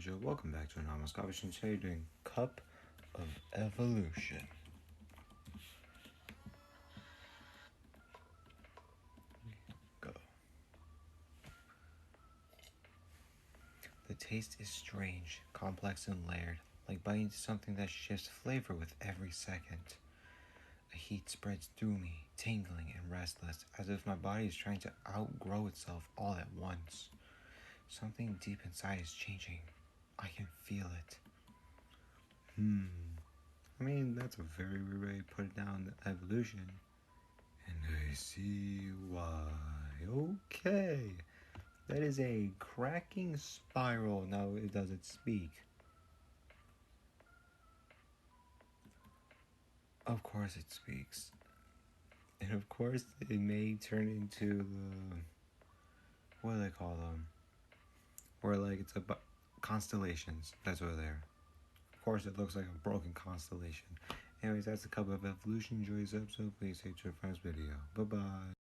Joe. Welcome back to Anomalous. Today you're doing Cup of Evolution. Go. The taste is strange, complex and layered, like biting into something that shifts flavor with every second. A heat spreads through me, tingling and restless, as if my body is trying to outgrow itself all at once. Something deep inside is changing. I can feel it. I mean, that's a very weird way to put it down, the evolution. And I see why. Okay. That is a cracking spiral. Now, it doesn't speak. Of course it speaks. And of course it may turn into the... what do they call them? Where like it's about constellations. That's what they're. Of course it looks like a broken constellation. Anyways, that's the Cup of Evolution. Enjoy this episode. Please stay tuned for this video. Bye-bye.